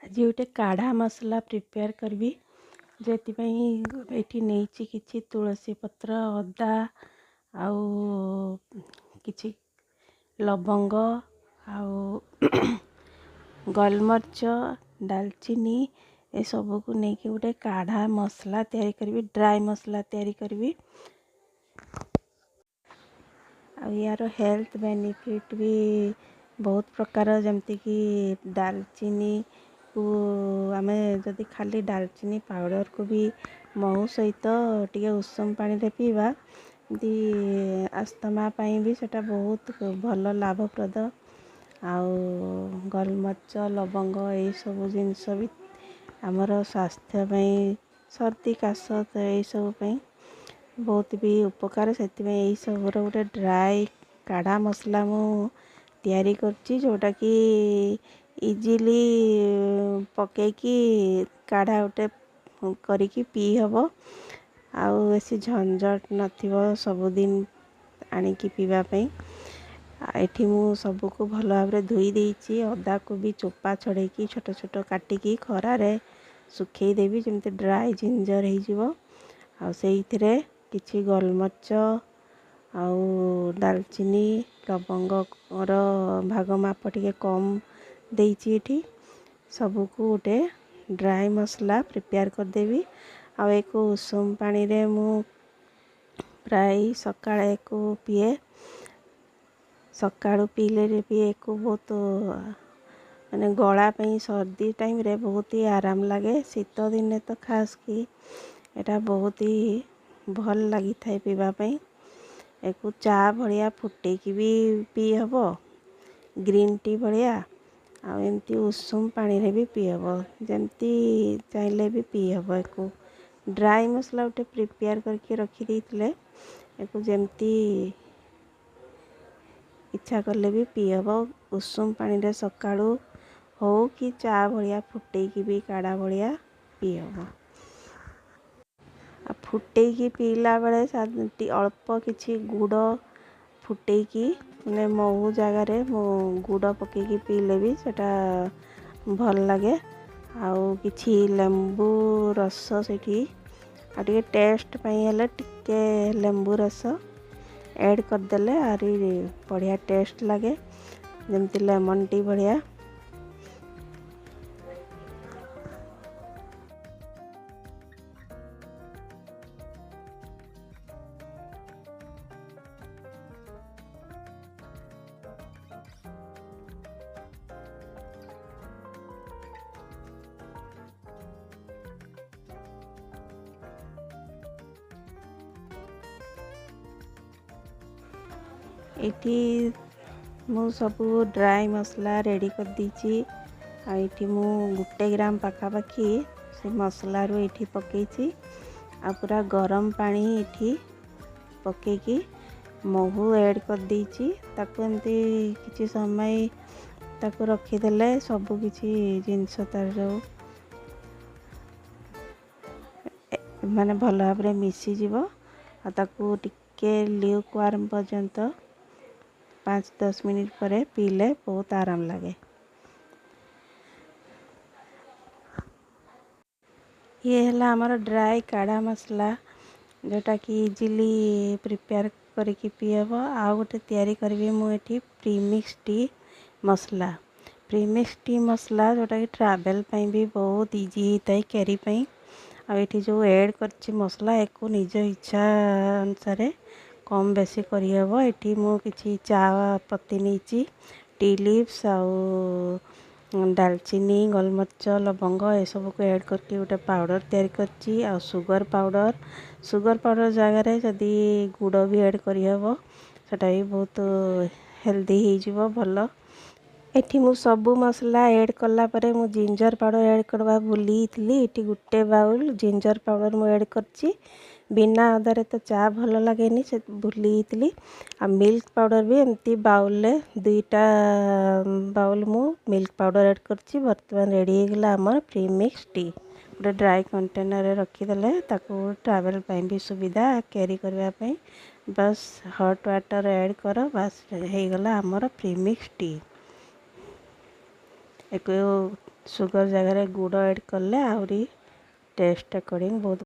आज गोटे काढ़ा मसला प्रिपेयर करबी जेति नहीं किछि तुलसी पत्र अदा आउ किछि लवंग आउ गोलमर्च डालचीनी ए सब को नहीं कि गोटे काढ़ा मसला तैयारी करबी ड्राई मसला तैयारी करबी आ यार हेल्थ बेनिफिट भी बहुत प्रकार जमती कि दालचीनी को आमे जदि खाली दालचीनी पाउडर को भी महू सहित टिके उषुम पानी रे पीवा दी अस्थमा पाई भी सेटा बहुत भल लाभप्रद आउ गोलमर्च लवंग ये सब जिनस भी आमर स्वास्थ्य पाई सर्दी काश ये सब पाई बहुत भी उपकार से सब गोटे ड्राई काढ़ा मसला मु तैयारी करची जोटा कि इजीली पकेकी काढ़ा गोटे करिकी पी हबो आउ ऐसी झंझट नथिबो सबुदिन आनिकी पीवा पई एठी मु सबको भल भाव धोई देइची अदा को भी चोपा छड़ेकी छोट छोट काटिकी खरा रे सुखई देवी जमते ड्राई जिंजर हो जिवो आ सेइथिरे किछि गोलमर्च आउ दालचीनी लवंग भाग माप टिके कम देइची एठी सबको गोटे ड्राई मसला प्रिपेयर कर देवी आ एक उषुम पानी रे मु प्राय सकाळे को पिए सकाळू पीले भी एक बहुत माने गला पे सर्दी टाइम रे बहुत ही आराम लगे शीत दिन तो खास की एटा बहुत ही भल लगी थाए पीवा पई एक चा भलिया फुटे की भी पी हबो ग्रीन टी भलिया आ एमती उषुम पानी रे भी पी हबो जेमती चाहिले भी पी हबो एक ड्राई मसला उठे प्रिपेयर करके रखी देइतले एक जेमती इच्छा करले भी पी हबो उषुम पानी रे सकाळू हो कि चा भलिया फुटे की भी काढ़ा भलिया पी हबो आ फुटे की पीला बेले अल्प किछि गुड़ फुटे की माने महू जगार गुड़ पके पीले भी सेटा भल लगे आउ किछि लेंबू रस सेठी आ टिके टेस्ट पई हले टिके लेंबू रस ऐड कर देले आरी बढ़िया टेस्ट लगे जमती लेमन टी बढ़िया एठी मु सब ड्राई मसला रेडी कर दीची आ एठी मु 1 ग्राम पाखापाखी से मसला रो एठी पकेची आ पूरा गरम पानी एठी पकेकी महू ऐड कर दीची ताको एमती किछि समय ताको रखी देले सब किछि जिंस तार जो माने भल भाव रे मिसी जीवो आ ताको टिके ल्यूक वार्म पर्यंत 5-10 मिनट पर पीले बहुत आराम लगे ये है हमारा ड्राई काढ़ा मसला जोटा कि इजीली प्रिपेयर करके पीएब आ गोटे तैयारी करी मुझे प्रीमिक्स टी मसला जोटा कि ट्रैवल भी बहुत इजी होता है कैरी पाई आठी जो ऐड कर मसला एक निज इच्छा अनुसार कम बेसी करहब ये मुझे चा पत्ती नहीं टी लिव्स आउ दालचीनी गोलमर्च लवंग ये सब को ऐड करके गोटे पाउडर तैयारी करची आ सुगर पाउडर जगार जदि गुड़ भी ऐड करहब सेटा भी बहुत हेल्दी हो भल एठी मु सबु मसला ऐड कला परे मु जिंजर पाउडर ऐड करवा भूली थी एठी गुटे बाउल जिंजर पाउडर मु ऐड करची बिना अदारे तो चा भल लगे से भूली थी आ मिल्क पाउडर भी एमती बाउल 2टा बाउल मु मिल्क पाउडर ऐड करची बर्तमान रेडी होगला आमर प्रीमिक्स टी गोटे ड्राई कंटेनर रखीदे ताको ट्रैवल भी सुविधा कैरी करने बस हॉट वाटर ऐड कर बस होगला आमर प्रीमिक्स टी एक ସୁଗାର ଜାଗାରେ ଗୁଡ଼ ଆଡ଼୍ କଲେ ଆହୁରି ଟେଷ୍ଟ ଆକର୍ଡ଼ିଂ ବହୁତ